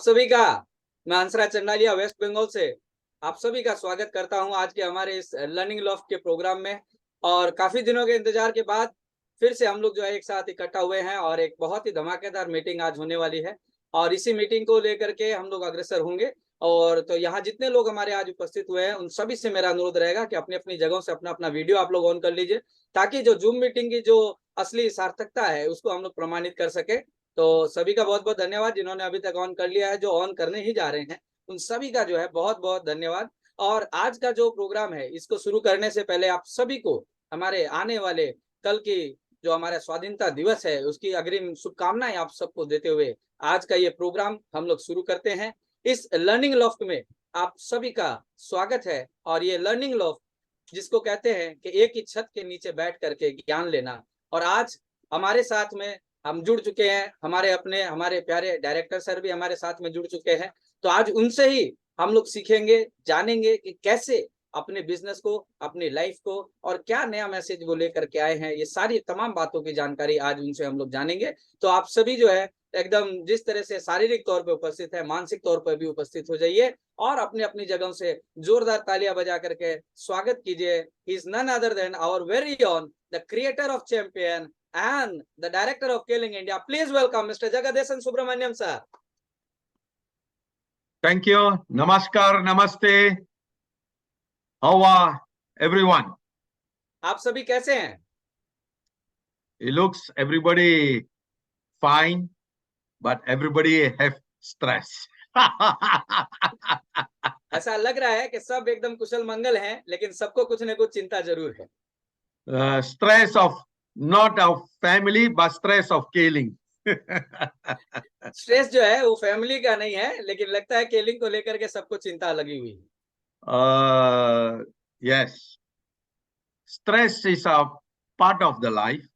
सभी का मैं हंसराज चंडालिया वेस्ट बंगाल से आप सभी का स्वागत करता हूं आज के हमारे इस लर्निंग लॉफ्ट के प्रोग्राम में। और काफी दिनों के इंतजार के बाद फिर से हम लोग जो है एक साथ इकट्ठा हुए हैं और एक बहुत ही धमाकेदार मीटिंग आज होने वाली है। और इसी मीटिंग को लेकर के हम लोग अग्रसर होंगे। और तो यहाँ जितने लोग हमारे आज उपस्थित हुए हैं उन सभी से मेरा अनुरोध रहेगा कि अपनी अपनी जगहों से अपना अपना वीडियो आप लोग ऑन कर लीजिए, ताकि जो जूम मीटिंग की जो असली सार्थकता है उसको हम लोग प्रमाणित कर सके। तो सभी का बहुत बहुत धन्यवाद जिन्होंने अभी तक ऑन कर लिया है, जो ऑन करने ही जा रहे हैं उन सभी का जो है बहुत बहुत धन्यवाद। और आज का जो प्रोग्राम है इसको शुरू करने से पहले आप सभी को हमारे आने वाले कल की जो हमारा स्वाधीनता दिवस है उसकी अग्रिम शुभकामनाएं आप सबको देते हुए आज का ये प्रोग्राम हम लोग शुरू करते हैं। इस लर्निंग लॉफ्ट में आप सभी का स्वागत है। और ये लर्निंग लॉफ्ट जिसको कहते हैं कि एक ही छत के नीचे बैठ करके ज्ञान लेना। और आज हमारे साथ में हम जुड़ चुके हैं, हमारे प्यारे डायरेक्टर सर भी हमारे साथ में जुड़ चुके हैं। तो आज उनसे ही हम लोग सीखेंगे, जानेंगे कि कैसे अपने बिजनेस को, अपनी लाइफ को और क्या नया मैसेज वो लेकर के आए हैं, ये सारी तमाम बातों की जानकारी आज उनसे हम लोग जानेंगे। तो आप सभी जो है एकदम जिस तरह से शारीरिक तौर पे उपस्थित है, मानसिक तौर पर भी उपस्थित हो जाइए और अपनी अपनी जगहों से जोरदार तालियां बजा करके स्वागत कीजिए। He is none other than our very own the creator of champion and the director of Keling India. Please welcome Mr. Jagadesan Subramaniam sir. Thank you. Namaskar, namaste. How are everyone? आप सभी कैसे हैं? It looks everybody fine, but everybody have stress. ऐसा लग रहा है कि सब एकदम कुशल मंगल हैं, लेकिन सबको कुछ न कुछ चिंता जरूर है। Stress of not of family, but stress of Keling. Stress जो है वो फैमिली का नहीं है, लेकिन लगता है केलिंग को लेकर के सबको चिंता लगी हुई है। Yes, stress is a part of the life.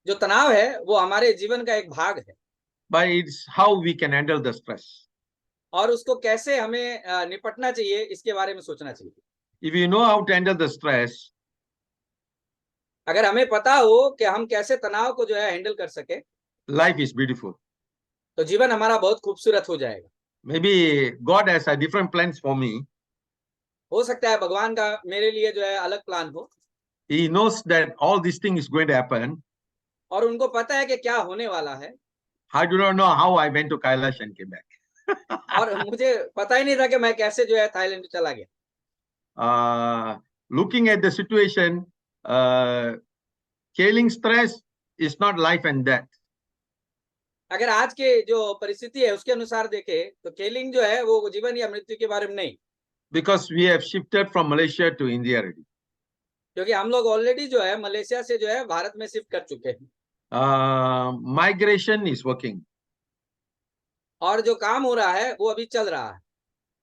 जो तनाव है वो हमारे जीवन का एक भाग है, but it's how we can handle the stress. और उसको कैसे हमें निपटना चाहिए इसके बारे में सोचना चाहिए। If you know how to handle the stress, अगर हमें पता हो कि हम कैसे तनाव को जो है हैंडल कर सके, life is beautiful. तो जीवन हमारा बहुत खूबसूरत हो जाएगा। Maybe God has a different plans for me. हो सकता है भगवान का मेरे लिए जो है अलग प्लान हो। He knows that all this thing is going to happen. और उनको पता है कि क्या होने वाला है। I do not know how I went to Kailash and came back. और मुझे पता ही नहीं था कि मैं कैसे जो है थाईलैंड चला गया। Looking at the situation, Keling stress is not life and death. अगर आज के जो परिस्थिति है उसके अनुसार देखे तो केलिंग जो है वो जीवन या मृत्यु के बारे में नहीं। Because we have shifted from Malaysia to India already. क्योंकि हम लोग ऑलरेडी जो है मलेशिया से जो है भारत में शिफ्ट कर चुके हैं। Migration is working. और जो काम हो रहा है वो अभी चल रहा है।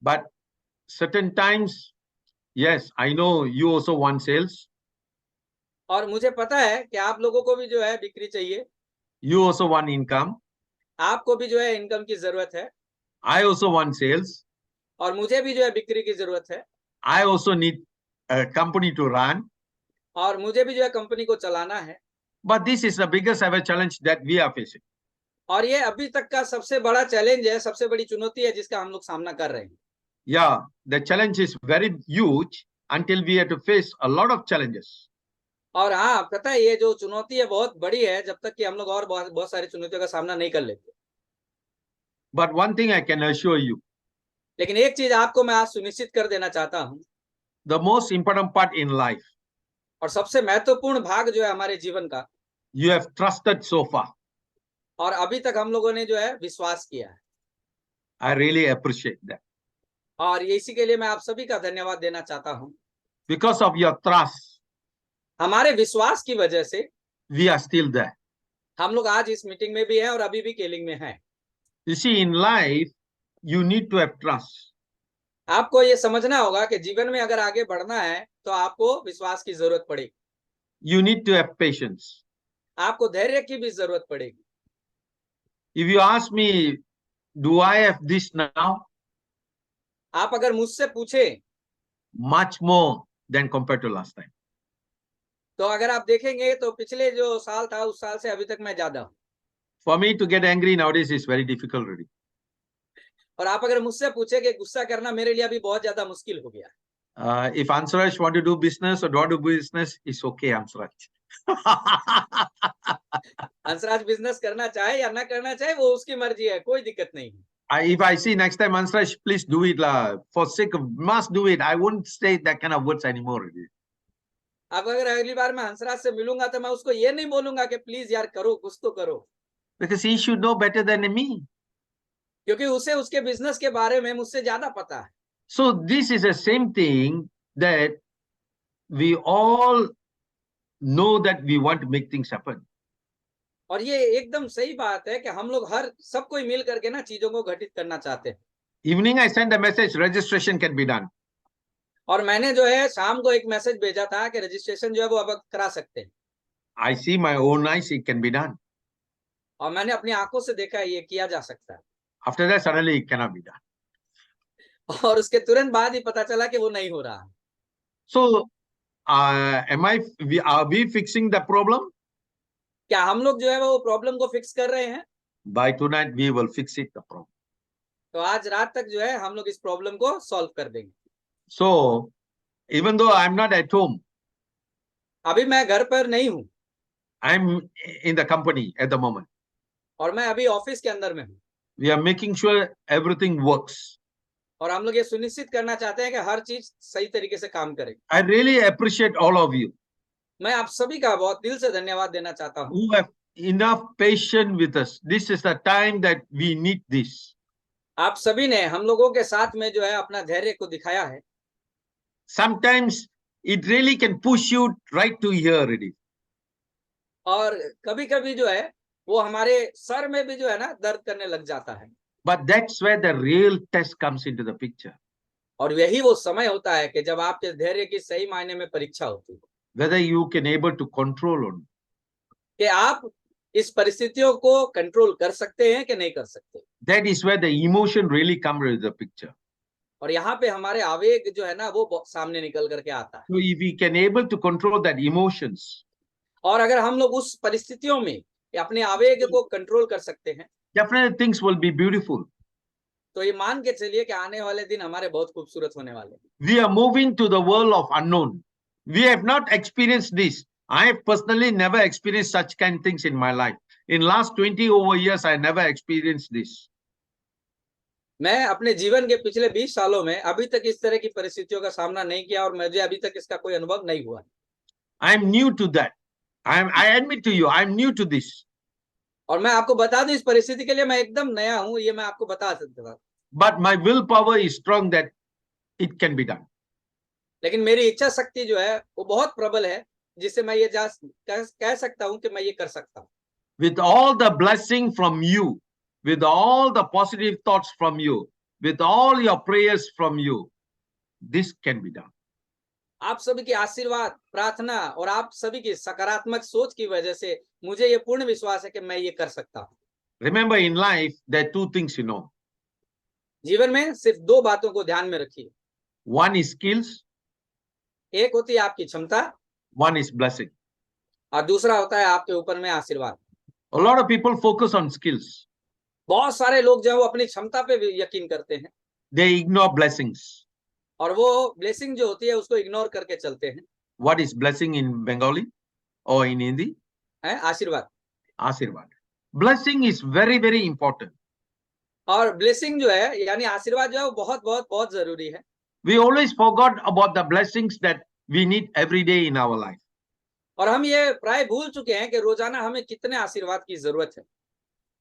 But certain times, yes, I know you also want sales. और मुझे पता है कि आप लोगों को भी जो है बिक्री चाहिए। You also want income. आपको भी जो है इनकम की जरूरत है। I also want sales. और मुझे भी जो है बिक्री की जरूरत है। I also need a company to run. और मुझे भी जो है कंपनी को चलाना है। But this is the biggest ever challenge that we are facing. और ये अभी तक का सबसे बड़ा चैलेंज है, सबसे बड़ी चुनौती है जिसका हम लोग सामना कर रहे हैं। Yeah, the challenge is very huge until we have to face a lot of challenges. और हाँ, पता है ये जो चुनौती है बहुत बड़ी है, जब तक कि हम लोग और बहुत सारी चुनौतियों का सामना नहीं कर लेते। But one thing I can assure you. लेकिन एक चीज आपको मैं आज सुनिश्चित कर देना चाहता हूँ। The most important part in life. और सबसे महत्वपूर्ण भाग जो है हमारे जीवन का। You have trusted so far. और अभी तक हम लोगों ने जो है विश्वास किया है। I really appreciate that. और ये इसी के लिए मैं आप सभी का धन्यवाद देना चाहता हूँ। Because of your trust, हमारे विश्वास की वजह से we are still there. हम लोग आज इस मीटिंग में भी हैं और अभी भी केलिंग में हैं। You see, in life, you need to have trust. आपको ये समझना होगा कि जीवन में अगर आगे बढ़ना है तो आपको विश्वास की जरूरत पड़ेगी। You need to have patience. आपको धैर्य की भी जरूरत पड़ेगी। If you ask me, do I have this now? आप अगर मुझसे पूछे Much more than compared to last time. तो अगर आप देखेंगे तो पिछले जो साल था उस साल से अभी तक मैं ज्यादा हूँ। For me to get angry nowadays is very difficult already. और आप अगर मुझसे पूछे कि गुस्सा करना मेरे लिए अभी बहुत ज्यादा मुश्किल हो गया। If Hansraj want to do business or don't do business, it's okay, Hansraj. Hansraj business करना चाहे या ना करना चाहे वो उसकी मर्जी है, कोई दिक्कत नहीं है। If I see next time Hansraj, please do it lah. For sake of must do it. I won't say that kind of words anymore. अब अगर अगली बार मैं हंसराज से मिलूंगा तो मैं उसको ये नहीं बोलूंगा कि प्लीज यार करो, कुछ तो करो, Because he should know better than me. क्योंकि उसे उसके बिजनेस के बारे में मुझसे ज्यादा पता है। So this is the same thing that we all know that we want to make things happen. और ये एकदम सही बात है कि हम लोग हर सब कोई मिल करके ना चीजों को घटित करना चाहते हैं। Evening I sent a message, registration can be done. और मैंने जो है शाम को एक मैसेज भेजा था कि रजिस्ट्रेशन जो है वो अब करा सकते हैं। I see my own eyes, it can be done. और मैंने अपनी आंखों से देखा है ये किया जा सकता है। After that, suddenly it cannot be done. और उसके तुरंत बाद ही पता चला कि वो नहीं हो रहा। So, are we fixing the problem? क्या हम लोग जो है वो प्रॉब्लम को फिक्स कर रहे हैं? By tonight, we will fix it, the problem. तो आज रात तक जो है हम लोग इस प्रॉब्लम को सॉल्व कर देंगे। So, even though I'm not at home, अभी मैं घर पर नहीं हूँ I'm in the company at the moment. और मैं अभी ऑफिस के अंदर में हूँ, We are making sure everything works. और हम लोग ये सुनिश्चित करना चाहते हैं कि हर चीज सही तरीके से काम करे। I really appreciate all of you मैं आप सभी का बहुत दिल से धन्यवाद देना चाहता हूँ who have enough patience with us. This is the time that we need this. आप सभी ने हम लोगों के साथ में जो है अपना धैर्य को दिखाया है। Sometimes it really can push you right to here already. और कभी कभी जो है वो हमारे सर में भी जो है ना दर्द करने लग जाता है। But that's where the real test comes into the picture. और यही वो समय होता है कि जब आपके धैर्य की सही मायने में परीक्षा होती है, Whether you can able to control or not. कि आप इस परिस्थितियों को कंट्रोल कर सकते हैं कि नहीं कर सकते। That is where the emotion really comes into the picture. और यहाँ पे हमारे आवेग जो है ना वो सामने निकल करके आता है। So if we can able to control that emotions, और अगर हम लोग उस परिस्थितियों में अपने आवेग को कंट्रोल कर सकते हैं, definitely things will be beautiful. तो ये मान के चलिए कि आने वाले दिन हमारे बहुत खूबसूरत होने वाले हैं। We are moving to the world of unknown. We have not experienced this. I have personally never experienced such kind of things in my life. In last 20 over years, I never experienced this. मैं अपने जीवन के पिछले 20 सालों में अभी तक इस तरह की परिस्थितियों का सामना नहीं किया और मुझे अभी तक इसका कोई अनुभव नहीं हुआ। I am new to that. I admit to you, I am new to this. और मैं आपको बता दूं इस परिस्थिति के लिए मैं एकदम नया हूं, ये मैं आपको बता सकता हूं। But my willpower is strong that it can be done. लेकिन मेरी इच्छा शक्ति जो है वो बहुत प्रबल है, जिससे मैं ये कह सकता हूं कि मैं ये कर सकता हूं। With all the blessing from you, with all the positive thoughts from you, with all your prayers from you, this can be done. आप सभी की आशीर्वाद, प्रार्थना और आप सभी की सकारात्मक सोच की वजह से मुझे ये पूर्ण विश्वास है कि मैं ये कर सकता हूं। Remember, in life, there are two things you know. जीवन में सिर्फ दो बातों को ध्यान में रखिए। One is skills, एक होती है आपकी क्षमता, one is blessing. और दूसरा होता है आपके ऊपर में आशीर्वाद। A lot of people focus on skills. बहुत सारे लोग जो है वो अपनी क्षमता पे भी यकीन करते हैं They ignore blessings. और वो ब्लेसिंग जो होती है उसको इग्नोर करके चलते हैं। What is blessing in Bengali or in Hindi? है आशीर्वाद। Ashirwad. Blessing is very, very important. और ब्लेसिंग जो है यानी आशीर्वाद जो है वो बहुत बहुत बहुत जरूरी है। We always forgot about the blessings that we need every day in our life. और हम ये प्राय भूल चुके हैं कि रोजाना हमें कितने आशीर्वाद की जरूरत है।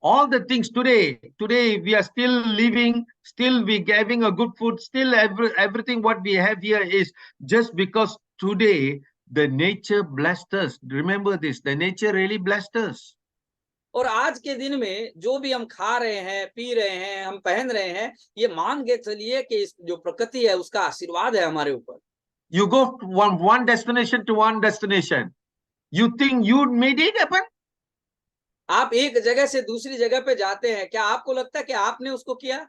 All the things today we are still living, still we having a good food, still everything what we have here is just because today the nature blessed us. Remember this, the nature really blessed us. और आज के दिन में जो भी हम खा रहे हैं, पी रहे हैं, हम पहन रहे हैं, ये मान के चलिए कि इस जो प्रकृति है उसका आशीर्वाद है हमारे ऊपर। You go from one destination to one destination. You think you made it happen? आप एक जगह से दूसरी जगह पे जाते हैं, क्या आपको लगता है कि आपने उसको किया?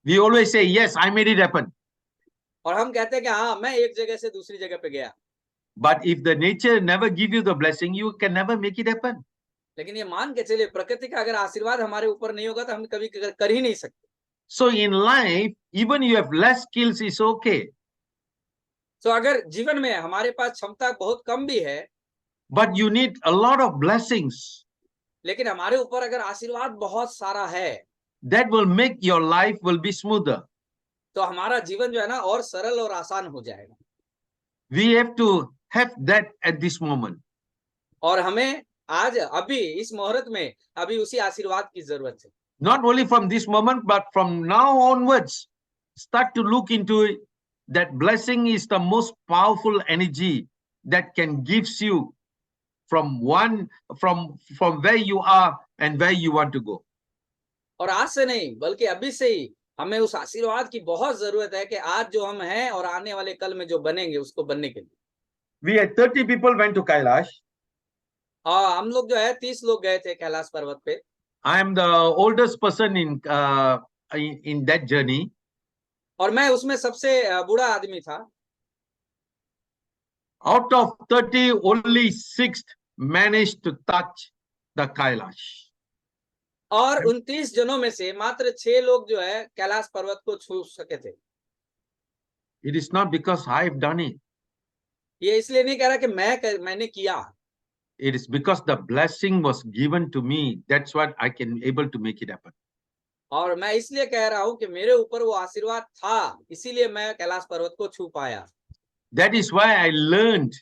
We always say, yes, I made it happen. और हम कहते हैं कि हाँ मैं एक जगह से दूसरी जगह पे गया। But if the nature never give you the blessing, you can never make it happen. लेकिन ये मान के चलिए प्रकृति का अगर आशीर्वाद हमारे ऊपर नहीं होगा तो हम कभी कर ही नहीं सकते। So in life, even you have less skills is okay. तो अगर जीवन में हमारे पास क्षमता बहुत कम भी है, But you need a lot of blessings लेकिन हमारे ऊपर अगर आशीर्वाद बहुत सारा है, that will make your life will be smoother. तो हमारा जीवन जो है ना और सरल और आसान हो जाएगा. We have to have that at this moment. और हमें आज अभी इस मुहूर्त में अभी उसी आशीर्वाद की जरूरत है. Not only from this moment, but from now onwards, start to look into it. That blessing is the most powerful energy that can gives you from where you are and where you want to go. और आज से नहीं बल्कि अभी से ही हमें उस आशीर्वाद की बहुत जरूरत है कि आज जो हम हैं और आने वाले कल में जो बनेंगे उसको बनने के लिए. We had 30 people went to Kailash. हम लोग जो है 30 लोग गए थे कैलाश पर्वत पे. I am the oldest person in that journey. और मैं उसमें सबसे बूढ़ा आदमी था. Out of 30, only 6 managed to touch the Kailash. और 29 जनों में से मात्र 6 लोग जो है कैलाश पर्वत को छू सके थे. It is not because I have done it. ये इसलिए नहीं कह रहा कि मैंने किया. It is because the blessing was given to me. That's what I can able to make it happen. और मैं इसलिए कह रहा हूं कि मेरे ऊपर वो आशीर्वाद था, इसीलिए मैं कैलाश पर्वत को छू पाया. That is why I learned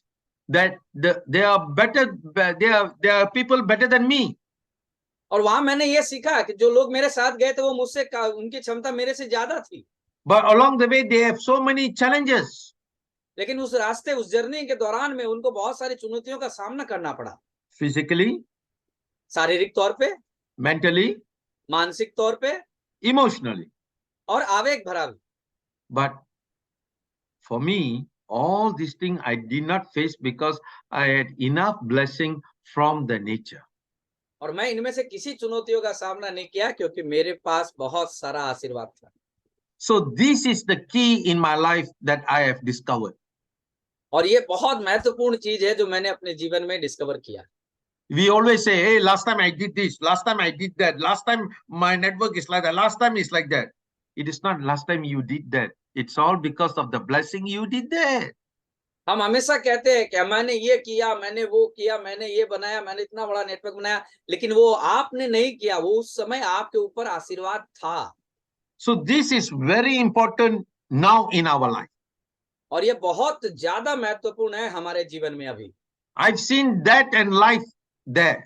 that there are people better than me. और वहां मैंने ये सीखा कि जो लोग मेरे साथ गए थे वो मुझसे उनकी क्षमता मेरे से ज्यादा थी. But along the way they have so many challenges. लेकिन उस रास्ते उस जर्नी के दौरान में उनको बहुत सारी चुनौतियों का सामना करना पड़ा. Physically, शारीरिक तौर पे, mentally, मानसिक तौर पे, emotionally. और आवेग भरा भी. But for me, all these things I did not face because I had enough blessing from the nature. और मैं इनमें से किसी चुनौतियों का सामना नहीं किया क्योंकि मेरे पास बहुत सारा आशीर्वाद था. So this is the key in my life that I have discovered. और ये बहुत महत्वपूर्ण चीज है जो मैंने अपने जीवन में डिस्कवर किया. We always say, hey, last time I did this, last time I did that, last time my network is like that, last time is like that. It is not last time you did that. It's all because of the blessing you did that. हम हमेशा कहते हैं कि मैंने ये किया, मैंने वो किया, मैंने ये बनाया, मैंने इतना बड़ा नेटवर्क बनाया, लेकिन वो आपने नहीं किया, वो उस समय आपके ऊपर आशीर्वाद था. So this is very important now in our life. और ये बहुत ज्यादा महत्वपूर्ण है हमारे जीवन में अभी. I've seen that and life there.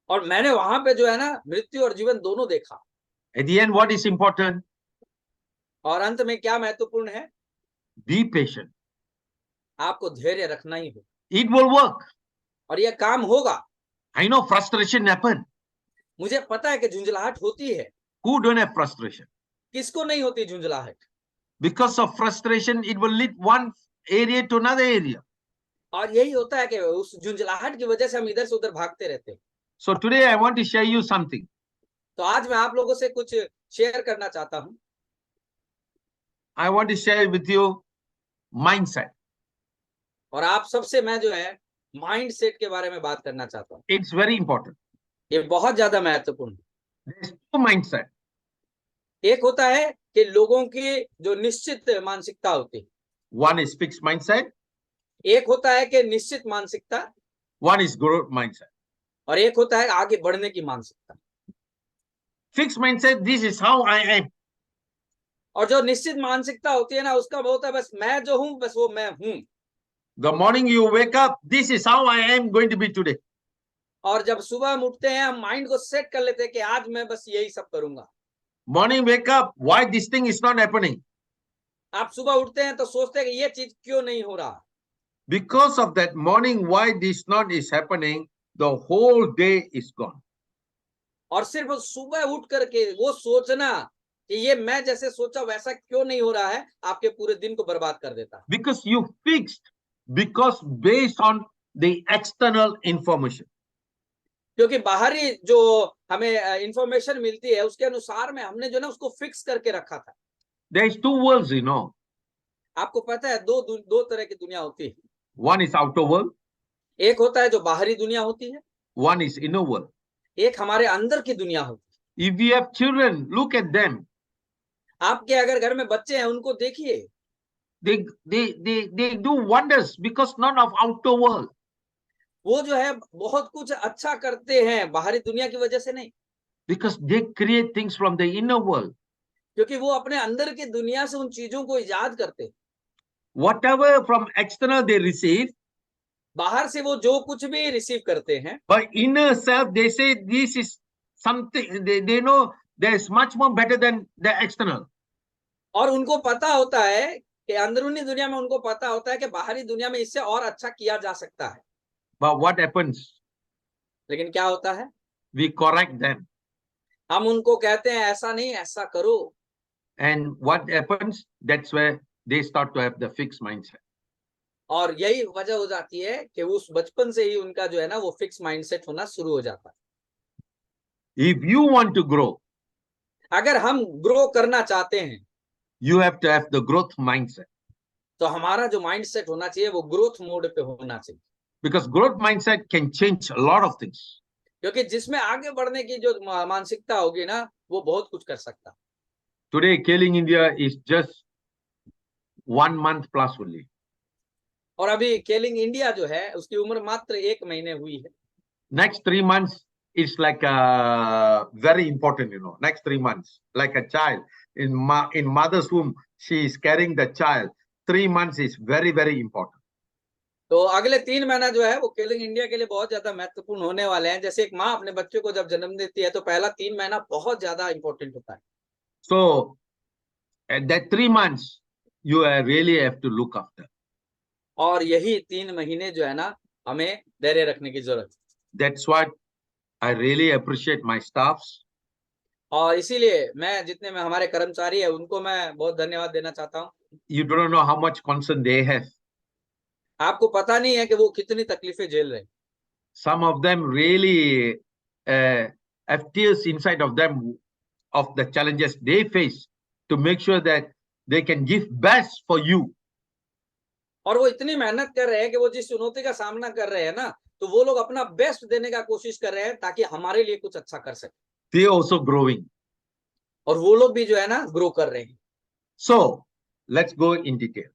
और मैंने वहां पे जो है ना मृत्यु और जीवन दोनों देखा. At the end, what is important? और अंत में क्या महत्वपूर्ण है? Be patient. आपको धैर्य रखना ही हो. It will work. और ये काम होगा. I know frustration happen. मुझे पता है कि झुंझलाहट होती है. Who don't have frustration? किसको नहीं होती झुंझलाहट? Because of frustration, it will lead one area to another area. और यही होता है कि उस झुंझलाहट की वजह से हम इधर से उधर भागते रहते हैं. So today I want to share you something. तो आज मैं आप लोगों से कुछ शेयर करना चाहता हूं. I want to share with you mindset. और आप सबसे मैं जो है माइंड सेट के बारे में बात करना चाहता हूं. It's very important. ये बहुत ज्यादा महत्वपूर्ण है. There's two mindset. एक होता है कि लोगों की जो निश्चित मानसिकता होती है. One is fixed mindset. एक होता है कि निश्चित मानसिकता. One is growth mindset. और एक होता है आगे बढ़ने की मानसिकता. Fixed mindset, this is how I am. और जो निश्चित मानसिकता होती है ना उसका वो होता है बस मैं जो हूं बस वो मैं हूं. The morning you wake up, this is how I am going to be today. और जब सुबह हम उठते हैं हम माइंड को सेट कर लेते हैं कि आज मैं बस यही सब करूंगा. Morning wake up, why this thing is not happening? आप सुबह उठते हैं तो सोचते हैं कि ये चीज क्यों नहीं हो रहा. Because of that morning, why this not is happening, the whole day is gone. और सिर्फ सुबह उठ करके वो सोचना कि ये मैं जैसे सोचा वैसा क्यों नहीं हो रहा है आपके पूरे दिन को बर्बाद कर देता है. Because you fixed, because based on the external information. क्योंकि बाहरी जो हमें इंफॉर्मेशन मिलती है उसके अनुसार में हमने जो ना उसको फिक्स करके रखा था. There is two worlds, you know. आपको पता है दो तरह की दुनिया होती है. One is outer world. एक होता है जो बाहरी दुनिया होती है. One is inner world. एक हमारे अंदर की दुनिया होती है. If we have children, look at them. आपके अगर घर में बच्चे हैं उनको देखिए, they do wonders because not of outer world. वो जो है बहुत कुछ अच्छा करते हैं बाहरी दुनिया की वजह से नहीं, Because they create things from the inner world. क्योंकि वो अपने अंदर की दुनिया से उन चीजों को इजाद करते हैं। Whatever from external they receive, बाहर से वो जो कुछ भी रिसीव करते हैं, but inner self they say this is something they know there is much more better than the external. और उनको पता होता है कि अंदरूनी दुनिया में उनको पता होता है कि बाहरी दुनिया में इससे और अच्छा किया जा सकता है। But what happens? लेकिन क्या होता है, We correct them. हम उनको कहते हैं ऐसा नहीं ऐसा करो, And what happens? That's where they start to have the fixed mindset. और यही वजह हो जाती है कि उस बचपन से ही उनका जो है ना वो फिक्स माइंडसेट होना शुरू हो जाता है। If you want to grow, अगर हम ग्रो करना चाहते हैं you have to have the growth mindset. तो हमारा जो माइंडसेट होना चाहिए वो ग्रोथ मोड पे होना चाहिए, Because growth mindset can change a lot of things. क्योंकि जिसमें आगे बढ़ने की जो मानसिकता होगी ना वो बहुत कुछ कर सकता है। Today, Scaling India is just 1 month plus only. और अभी स्केलिंग इंडिया जो है उसकी उम्र मात्र 1 महीने हुई है। Next 3 months is like very important, you know. Next 3 months, like a child in mother's womb, she is carrying the child. 3 months is very, very important. तो अगले 3 महीना जो है वो स्केलिंग इंडिया के लिए बहुत ज्यादा महत्वपूर्ण होने वाले हैं। जैसे एक माँ अपने बच्चे को जब जन्म देती है तो पहला 3 महीना बहुत ज्यादा इंपॉर्टेंट होता है। So at that 3 months, you really have to look after. और यही 3 महीने जो है ना हमें धैर्य रखने की जरूरत है। That's what I really appreciate my staffs. और इसीलिए मैं जितने में हमारे कर्मचारी है उनको मैं बहुत धन्यवाद देना चाहता हूँ। You don't know how much concern they have. आपको पता नहीं है कि वो कितनी तकलीफें झेल रहे हैं। Some of them really have tears inside of them of the challenges they face to make sure that they can give best for you. और वो इतनी मेहनत कर रहे हैं कि वो जिस चुनौती का सामना कर रहे हैं ना तो वो लोग अपना बेस्ट देने का कोशिश कर रहे हैं ताकि हमारे लिए कुछ अच्छा कर सके। They are also growing. और वो लोग भी जो है ना ग्रो कर रहे हैं। So let's go in detail.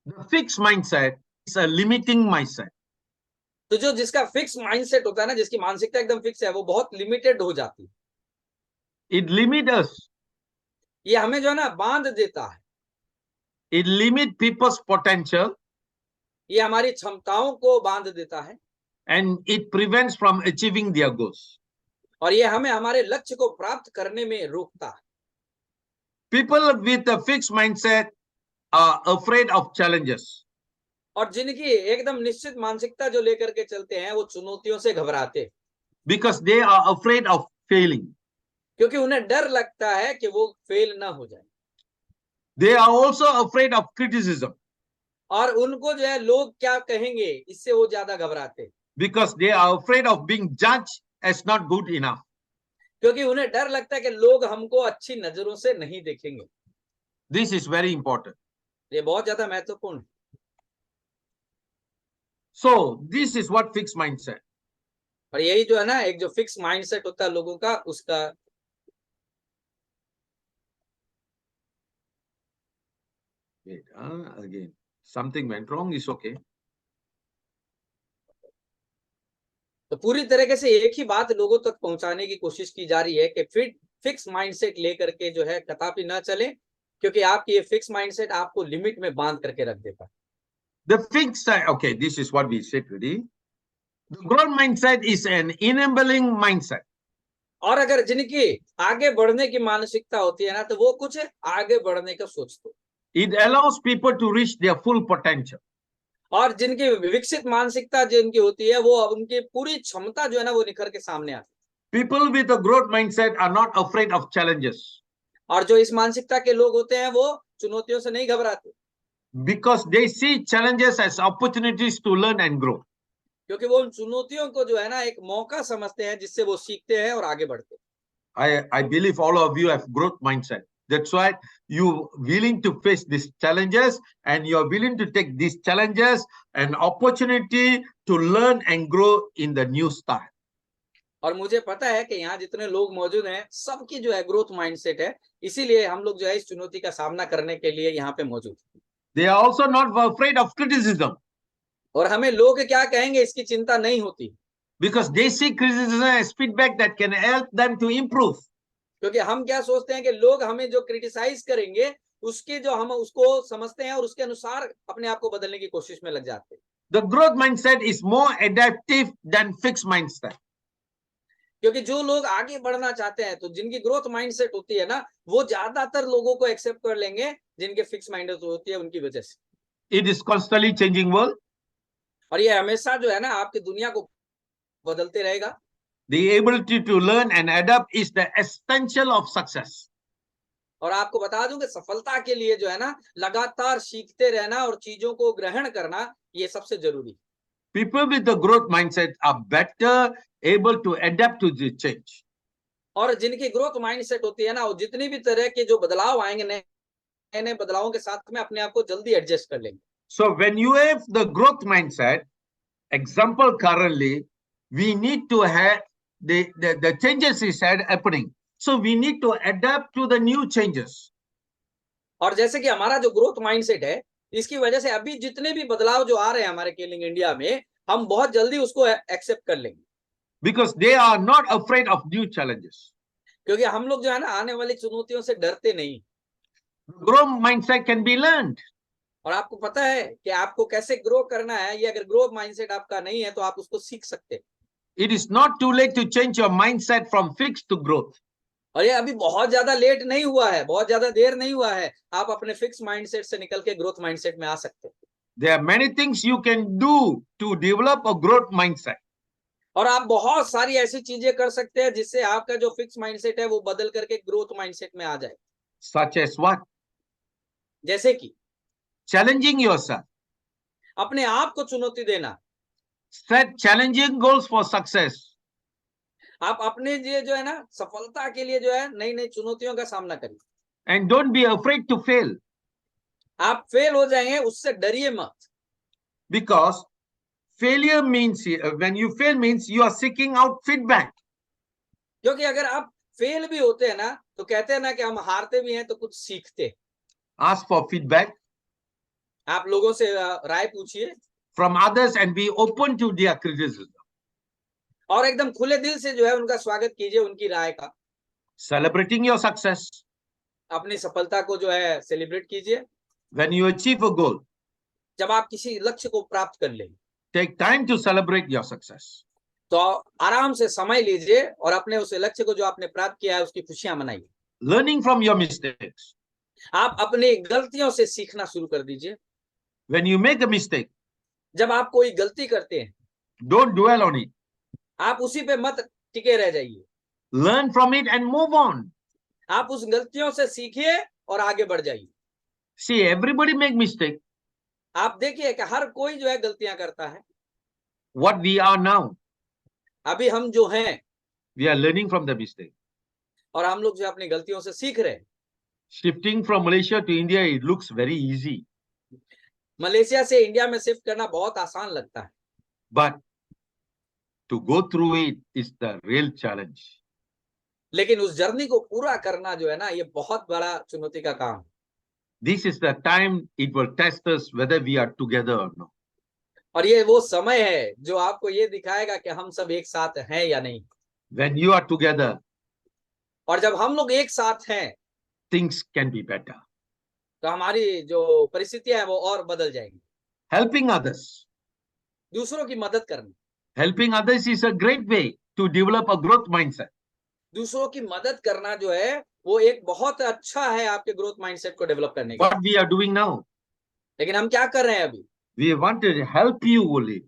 The fixed mindset is a limiting mindset. तो जो जिसका फिक्स माइंडसेट होता है ना, जिसकी मानसिकता एकदम फिक्स है, वो बहुत लिमिटेड हो जाती है। It limits us. ये हमें जो है ना बांध देता है। It limits people's potential. ये हमारी क्षमताओं को बांध देता है। And it prevents from achieving their goals. और ये हमें हमारे लक्ष्य को प्राप्त करने में रोकता है। People with a fixed mindset are afraid of challenges. और जिनकी एकदम निश्चित मानसिकता जो लेकर के चलते हैं वो चुनौतियों से घबराते, Because they are afraid of failing. क्योंकि उन्हें डर लगता है कि वो फेल ना हो जाए। They are also afraid of criticism. और उनको जो है लोग क्या कहेंगे इससे वो ज्यादा घबराते, Because they are afraid of being judged as not good enough. क्योंकि उन्हें डर लगता है कि लोग हमको अच्छी नजरों से नहीं देखेंगे। This is very important. ये बहुत ज्यादा महत्वपूर्ण है। So this is what fixed mindset. और यही जो है ना एक जो फिक्स माइंडसेट होता है लोगों का, उसका Wait, again, something went wrong. Is okay. तो पूरी तरीके से एक ही बात लोगों तक पहुंचाने की कोशिश की जा रही है कि फिक्स माइंडसेट लेकर के जो है कदापि ना चले, क्योंकि आपकी ये फिक्स माइंडसेट आपको लिमिट में बांध करके रख देता है। The fixed, okay, this is what we said today. The growth mindset is an enabling mindset. और अगर जिनकी आगे बढ़ने की मानसिकता होती है ना तो वो कुछ आगे बढ़ने का सोचते, It allows people to reach their full potential. और जिनकी विकसित मानसिकता जिनकी होती है वो उनकी पूरी क्षमता जो है ना वो निखर के सामने आती है। People with a growth mindset are not afraid of challenges. और जो इस मानसिकता के लोग होते हैं वो चुनौतियों से नहीं घबराते, Because they see challenges as opportunities to learn and grow. क्योंकि वो उन चुनौतियों को जो है ना एक मौका समझते हैं जिससे वो सीखते हैं और आगे बढ़ते हैं। I believe all of you have growth mindset. That's why you willing to face these challenges and you are willing to take these challenges an opportunity to learn and grow in the new style. और मुझे पता है कि यहाँ जितने लोग मौजूद हैं सबकी जो है ग्रोथ माइंडसेट है, इसीलिए हम लोग जो है इस चुनौती का सामना करने के लिए यहाँ पे मौजूद हैं। They are also not afraid of criticism और हमें लोग क्या कहेंगे इसकी चिंता नहीं होती, because they see criticism as feedback that can help them to improve. क्योंकि हम क्या सोचते हैं कि लोग हमें जो क्रिटिसाइज करेंगे उसके जो हम उसको समझते हैं और उसके अनुसार अपने आप को बदलने की कोशिश में लग जाते हैं। The growth mindset is more adaptive than fixed mindset. क्योंकि जो लोग आगे बढ़ना चाहते हैं तो जिनकी ग्रोथ माइंडसेट होती है ना, वो ज्यादातर लोगों को एक्सेप्ट कर लेंगे जिनके फिक्स माइंडसेट होती है उनकी वजह से। It is constantly changing world. और ये हमेशा जो है ना आपकी दुनिया को बदलते रहेगा। The ability to learn and adapt is the essential of success. और आपको बता दूं कि सफलता के लिए जो है ना लगातार सीखते रहना और चीजों को ग्रहण करना ये सबसे जरूरी है। People with the growth mindset are better able to adapt to the change. और जिनकी ग्रोथ माइंडसेट होती है ना, वो जितनी भी तरह के जो बदलाव आएंगे नए नए बदलावों के साथ में अपने आप को जल्दी एडजस्ट कर लेंगे। So when you have the growth mindset, example currently, we need to have the changes is happening. So we need to adapt to the new changes. और जैसे कि हमारा जो ग्रोथ माइंडसेट है, इसकी वजह से अभी जितने भी बदलाव जो आ रहे हैं हमारे केलिंग इंडिया में, हम बहुत जल्दी उसको एक्सेप्ट कर लेंगे। Because they are not afraid of new challenges. क्योंकि हम लोग जो है ना आने वाली चुनौतियों से डरते नहीं। Growth mindset can be learned. और आपको पता है कि आपको कैसे ग्रो करना है, ये अगर ग्रोथ माइंडसेट आपका नहीं है तो आप उसको सीख सकते हैं। It is not too late to change your mindset from fixed to growth. और ये अभी बहुत ज्यादा लेट नहीं हुआ है, बहुत ज्यादा देर नहीं हुआ है, आप अपने फिक्स माइंडसेट से निकल के ग्रोथ माइंडसेट में आ सकते हैं। There are many things you can do to develop a growth mindset. और आप बहुत सारी ऐसी चीजें कर सकते हैं जिससे आपका जो फिक्स माइंडसेट है वो बदल करके ग्रोथ माइंडसेट में आ जाए। Such as what? जैसे कि Challenging yourself. अपने आप को चुनौती देना। Set challenging goals for success. आप अपने लिए जो है ना सफलता के लिए जो है नई नई चुनौतियों का सामना करिए। And don't be afraid to fail. आप फेल हो जाएंगे उससे डरिए मत। Because failure means, when you fail means you are seeking out feedback. क्योंकि अगर आप फेल भी होते हैं ना तो कहते हैं ना कि हम हारते भी हैं तो कुछ सीखते। Ask for feedback आप लोगों से राय पूछिए from others and be open to their criticism. और एकदम खुले दिल से जो है उनका स्वागत कीजिए, उनकी राय का। Celebrating your success. अपनी सफलता को जो है सेलिब्रेट कीजिए। When you achieve a goal, जब आप किसी लक्ष्य को प्राप्त कर लें take time to celebrate your success. तो आराम से समय लीजिए और अपने उस लक्ष्य को जो आपने प्राप्त किया है उसकी खुशियां मनाइए। Learning from your mistakes. आप अपनी गलतियों से सीखना शुरू कर दीजिए। When you make a mistake, जब आप कोई गलती करते हैं don't dwell on it. आप उसी पे मत टिके रह जाइए। Learn from it and move on. आप उस गलतियों से सीखिए और आगे बढ़ जाइए। See, everybody make mistake. आप देखिए कि हर कोई जो है गलतियां करता है। What we are now, अभी हम जो हैं we are learning from the mistake. और हम लोग जो अपनी गलतियों से सीख रहे हैं। Shifting from Malaysia to India, it looks very easy. Malaysia से इंडिया में शिफ्ट करना बहुत आसान लगता है, But to go through it is the real challenge. लेकिन उस जर्नी को पूरा करना जो है ना ये बहुत बड़ा चुनौती का काम है। This is the time it will test us whether we are together or not. और ये वो समय है जो आपको ये दिखाएगा कि हम सब एक साथ हैं या नहीं। When you are together, और जब हम लोग एक साथ हैं things can be better. तो हमारी जो परिस्थितियां हैं वो और बदल जाएंगी। Helping others. दूसरों की मदद करना, Helping others is a great way to develop a growth mindset. दूसरों की मदद करना जो है वो एक बहुत अच्छा है आपके ग्रोथ माइंडसेट को डेवलप करने के। What we are doing now, लेकिन हम क्या कर रहे हैं अभी? we want to help you only.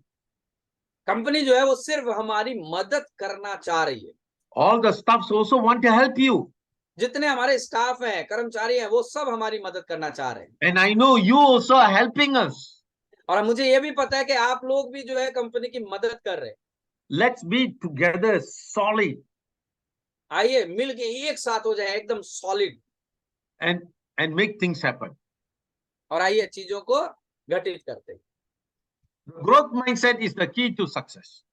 Company जो है वो सिर्फ हमारी मदद करना चाह रही है। All the staffs also want to help you. जितने हमारे स्टाफ हैं, कर्मचारी हैं, वो सब हमारी मदद करना चाह रहे हैं। And I know you also are helping us. और मुझे ये भी पता है कि आप लोग भी जो है कंपनी की मदद कर रहे हैं। Let's be together solid आइए मिलके एक साथ हो जाए एकदम solid and make things happen. और आइए चीजों को घटित करते हैं। The growth mindset is the key to success.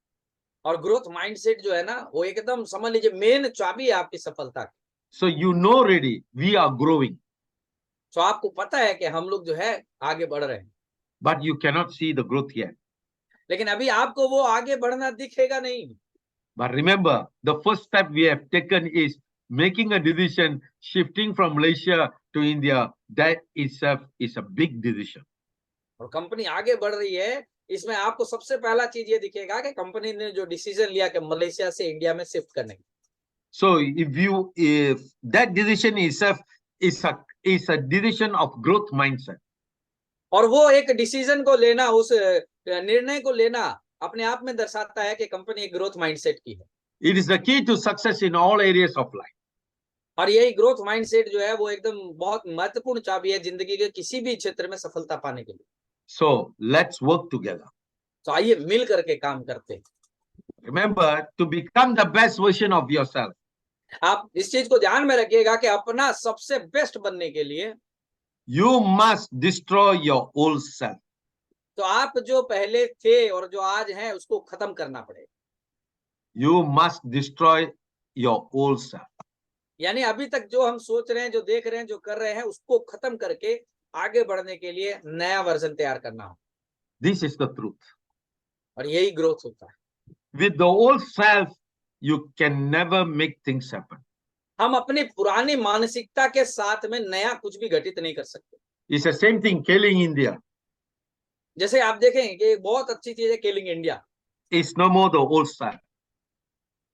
और ग्रोथ माइंडसेट जो है ना, वो एकदम समझ लीजिए मेन चाबी है आपकी सफलता की। So you know already we are growing, तो आपको पता है कि हम लोग जो है आगे बढ़ रहे हैं, but you cannot see the growth yet. लेकिन अभी आपको वो आगे बढ़ना दिखेगा नहीं। But remember, the first step we have taken is making a decision, shifting from Malaysia to India. That itself is a big decision. और कंपनी आगे बढ़ रही है, इसमें आपको सबसे पहला चीज ये दिखेगा कि कंपनी ने जो डिसीजन लिया कि मलेशिया से इंडिया में शिफ्ट करने की। So if that decision itself is a decision of growth mindset. और वो एक डिसीजन को लेना, उस निर्णय को लेना अपने आप में दर्शाता है कि कंपनी एक ग्रोथ माइंडसेट की है। It is the key to success in all areas of life. और यही ग्रोथ माइंडसेट जो है वो एकदम बहुत महत्वपूर्ण चाबी है जिंदगी के किसी भी क्षेत्र में सफलता पाने के लिए। So let's work together. तो आइए मिल करके काम करते हैं। Remember, to become the best version of yourself, आप इस चीज को ध्यान में रखिएगा कि अपना सबसे बेस्ट बनने के लिए you must destroy your old self. तो आप जो पहले थे और जो आज हैं उसको खत्म करना पड़ेगा। You must destroy your old self. यानी अभी तक जो हम सोच रहे हैं, जो देख रहे हैं, जो कर रहे हैं, उसको खत्म करके आगे बढ़ने के लिए नया वर्जन तैयार करना हो। This is the truth. और यही ग्रोथ होता है। With the old self, you can never make things happen. हम अपनी पुरानी मानसिकता के साथ में नया कुछ भी घटित नहीं कर सकते। It's the same thing killing India. जैसे आप देखें कि एक बहुत अच्छी चीज है केलिंग India. It's no more the old self.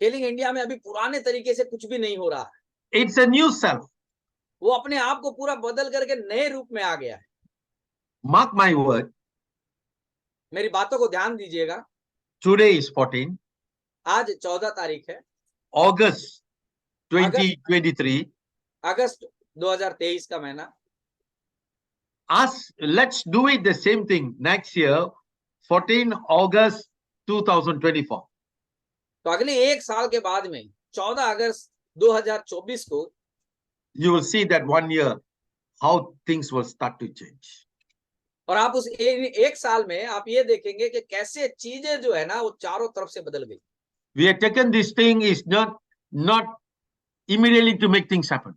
केलिंग इंडिया में अभी पुराने तरीके से कुछ भी नहीं हो रहा है। It's a new self. वो अपने आप को पूरा बदल करके नए रूप में आ गया है। Mark my word. मेरी बातों को ध्यान दीजिएगा। Today is 14. आज 14 तारीख है, August 2023. अगस्त 2023 का महीना। Let's do it the same thing next year, 14 August 2024. तो अगले एक साल के बाद में 14 अगस्त 2024 को You will see that 1 year how things will start to change. और आप उस एक साल में आप ये देखेंगे कि कैसे चीजें जो है ना वो चारों तरफ से बदल गई। We have taken this thing is not immediately to make things happen.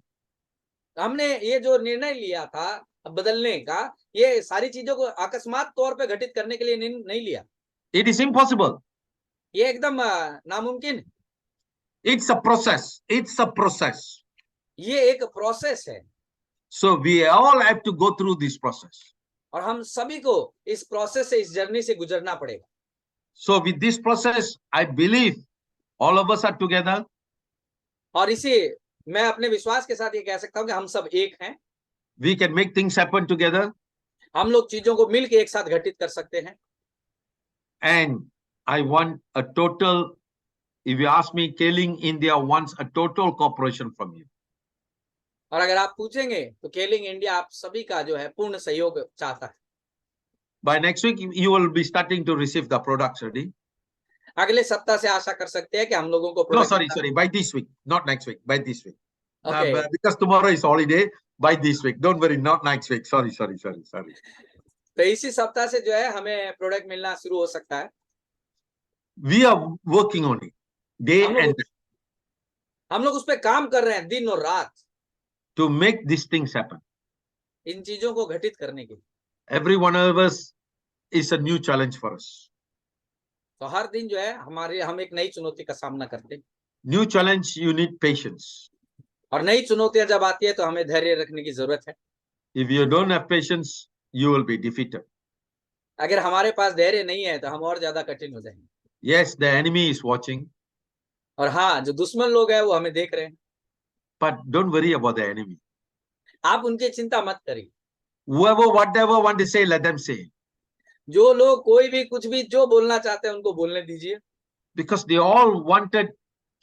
हमने ये जो निर्णय लिया था बदलने का, ये सारी चीजों को अकस्मात तौर पे घटित करने के लिए नहीं लिया। It is impossible. ये एकदम नामुमकिन। It's a process. It's a process. ये एक प्रोसेस है। So we all have to go through this process. और हम सभी को इस प्रोसेस से, इस जर्नी से गुजरना पड़ेगा। So with this process, I believe all of us are together. और इसी मैं अपने विश्वास के साथ ये कह सकता हूं कि हम सब एक हैं। We can make things happen together. हम लोग चीजों को मिलकर एक साथ घटित कर सकते हैं। And I want a total, if you ask me, Keling India wants a total cooperation from you. और अगर आप पूछेंगे तो केलिंग इंडिया आप सभी का जो है पूर्ण सहयोग चाहता है। By next week, you will be starting to receive the products already. अगले सप्ताह से आशा कर सकते हैं कि हम लोगों को No, sorry. By this week, not next week. By this week. Okay. Because tomorrow is holiday. By this week. Don't worry, not next week. Sorry. तो इसी सप्ताह से जो है हमें प्रोडक्ट मिलना शुरू हो सकता है। We are working on it, day and night, हम लोग उस पर काम कर रहे हैं दिन और रात, to make these things happen. इन चीजों को घटित करने के लिए। Every one of us is a new challenge for us. तो हर दिन जो है हम एक नई चुनौती का सामना करते हैं। New challenge, you need patience. और नई चुनौतियां जब आती है तो हमें धैर्य रखने की जरूरत है। If you don't have patience, you will be defeated. अगर हमारे पास धैर्य नहीं है तो हम और ज्यादा कठिन हो जाएंगे। Yes, the enemy is watching. और हाँ, जो दुश्मन लोग हैं वो हमें देख रहे हैं। But don't worry about the enemy. आप उनकी चिंता मत करिए। Whoever, whatever want to say, let them say. जो लोग कोई भी कुछ भी जो बोलना चाहते हैं उनको बोलने दीजिए। Because they all wanted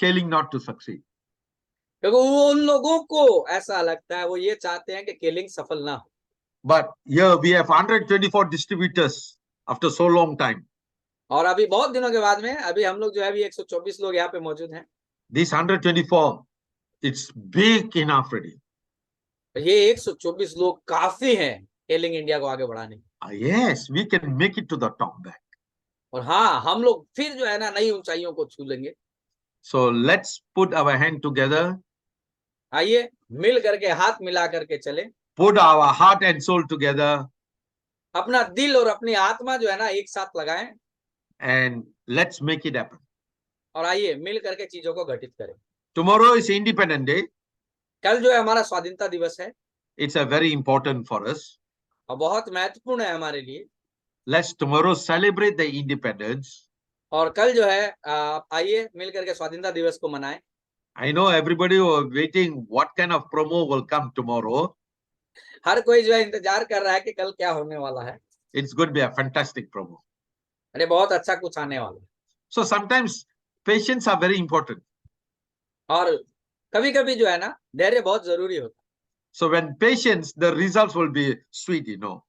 Keling not to succeed. क्योंकि वो उन लोगों को ऐसा लगता है, वो ये चाहते हैं कि केलिंग सफल ना हो। But here we have 124 distributors after so long time. और अभी बहुत दिनों के बाद में अभी हम लोग जो है अभी 124 लोग यहाँ पे मौजूद हैं। This 124, it's big enough already. ये 124 लोग काफी हैं केलिंग इंडिया को आगे बढ़ाने। Yes, we can make it to the top back. और हाँ, हम लोग फिर जो है ना नई ऊंचाइयों को छू लेंगे। So let's put our hand together, आइए मिल करके, हाथ मिला करके चले, put our heart and soul together, अपना दिल और अपनी आत्मा जो है ना एक साथ लगाएं, and let's make it happen. और आइए मिल करके चीजों को घटित करें। Tomorrow is Independence Day. कल जो है हमारा स्वाधीनता दिवस है, It's a very important for us. और बहुत महत्वपूर्ण है हमारे लिए। Let's tomorrow celebrate the independence. और कल जो है आइए मिल करके स्वाधीनता दिवस को मनाएं। I know everybody was waiting what kind of promo will come tomorrow. हर कोई जो है इंतजार कर रहा है कि कल क्या होने वाला है। It's going to be a fantastic promo. अरे बहुत अच्छा कुछ आने वाला है। So sometimes patience are very important. और कभी कभी जो है ना धैर्य बहुत जरूरी होता है। So when patience, the results will be sweet, you know.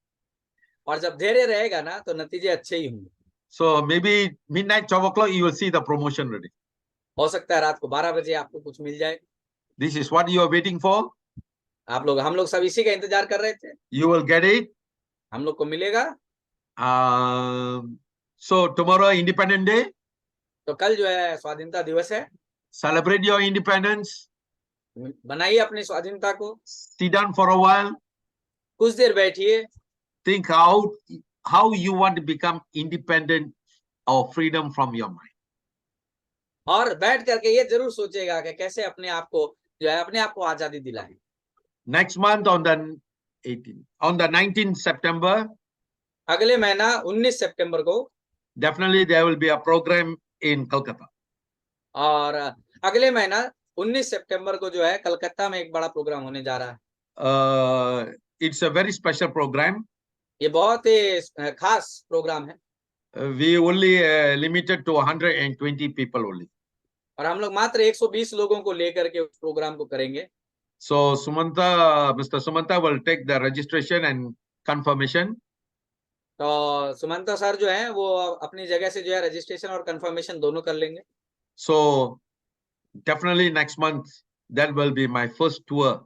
और जब धैर्य रहेगा ना तो नतीजे अच्छे ही होंगे। So maybe midnight 12 o'clock you will see the promotion ready. हो सकता है रात को 12 बजे आपको कुछ मिल जाए। This is what you are waiting for. हम लोग सब इसी का इंतजार कर रहे थे। You will get it. हम लोग को मिलेगा। So tomorrow Independence Day. तो कल जो है स्वाधीनता दिवस है। Celebrate your independence. बनाइए अपनी स्वाधीनता को। Sit down for a while. कुछ देर बैठिए। Think out how you want to become independent or freedom from your mind. और बैठ करके ये जरूर सोचेगा कि कैसे अपने आप को जो है अपने आप को आजादी दिलाएं। Next month on the 19th September, अगले महीना 19 सितंबर को definitely there will be a program in Kolkata. और अगले महीना 19 सितंबर को जो है कलकत्ता में एक बड़ा प्रोग्राम होने जा रहा है। It's a very special program. ये बहुत ही खास प्रोग्राम है। We only limited to 120 people only. और हम लोग मात्र 120 लोगों को लेकर के उस प्रोग्राम को करेंगे। So Mr. Sumanta will take the registration and confirmation. तो सुमंता सर जो है वो अपनी जगह से जो है रजिस्ट्रेशन और कंफर्मेशन दोनों कर लेंगे। So definitely next month that will be my first tour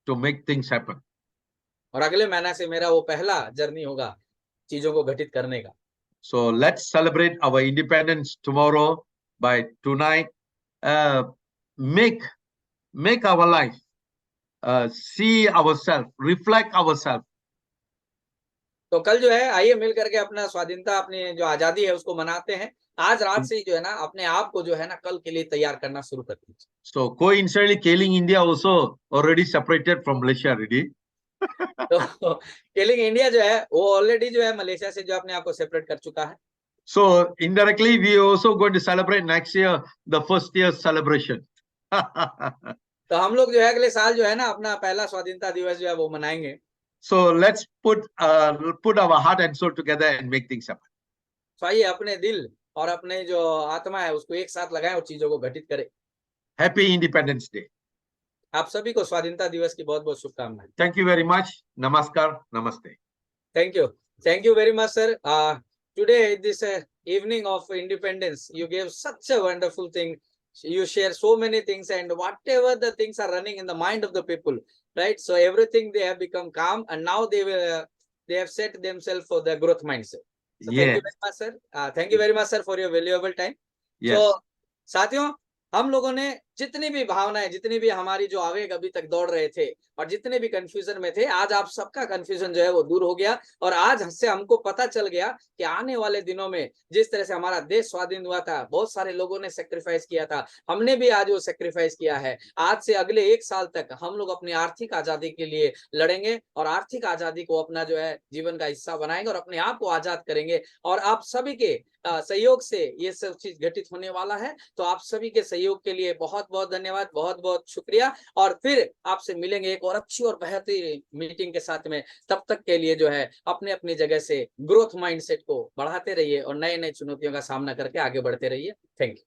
to make things happen. और अगले महीना से मेरा वो पहला जर्नी होगा चीजों को घटित करने का। So let's celebrate our independence tomorrow by tonight. Make our life, see ourselves, reflect ourselves. तो कल जो है आइए मिल करके अपना स्वाधीनता, अपनी जो आजादी है उसको मनाते हैं। आज रात से ही जो है ना अपने आप को जो है ना कल के लिए तैयार करना शुरू कर दीजिए। So coincidentally, Killing India also already separated from Malaysia already. तो किलिंग इंडिया जो है वो ऑलरेडी जो है मलेशिया से जो अपने आप को सेपरेट कर चुका है। So indirectly, we are also going to celebrate next year the first year celebration. तो हम लोग जो है अगले साल जो है ना अपना पहला स्वाधीनता दिवस जो है वो मनाएंगे। So let's put our heart and soul together and make things happen. तो आइए अपने दिल और अपने जो आत्मा है उसको एक साथ लगाएं और चीजों को घटित करें। Happy Independence Day. आप सभी को स्वाधीनता दिवस की बहुत बहुत शुभकामनाएं। Thank you very much. Namaskar. Namaste. Thank you very much, sir. Today, this evening of independence, you gave such a wonderful thing. You share so many things, and whatever the things are running in the mind of the people, right? So everything they have become calm, and now they have set themselves for the growth mindset. So Yes. thank you very much, sir. Thank you very much, sir, for your valuable time. Yes. So साथियों, हम लोगों ने जितनी भी भावनाएं, जितनी भी हमारी जो आवेग अभी तक दौड़ रहे थे और जितने भी कंफ्यूजन में थे, आज आप सबका कंफ्यूजन जो है वो दूर हो गया। और आज से हमको पता चल गया कि आने वाले दिनों में जिस तरह से हमारा देश स्वाधीन हुआ था, बहुत सारे लोगों ने सेक्रीफाइस किया था, हमने भी आज वो सेक्रीफाइस किया है। आज से अगले 1 साल तक हम लोग अपनी आर्थिक आजादी के लिए लड़ेंगे और आर्थिक आजादी को अपना जो है जीवन का हिस्सा बनाएंगे और अपने आप को आजाद करेंगे। और आप सभी के सहयोग से ये सब चीज घटित होने वाला है। तो आप सभी के सहयोग के लिए बहुत बहुत धन्यवाद, बहुत बहुत शुक्रिया। और फिर आपसे मिलेंगे एक और अच्छी और बेहतरीन मीटिंग के साथ में। तब तक के लिए जो है अपने अपनी जगह से ग्रोथ माइंडसेट को बढ़ाते रहिए और नए नए चुनौतियों का सामना करके आगे बढ़ते रहिए। Thank you.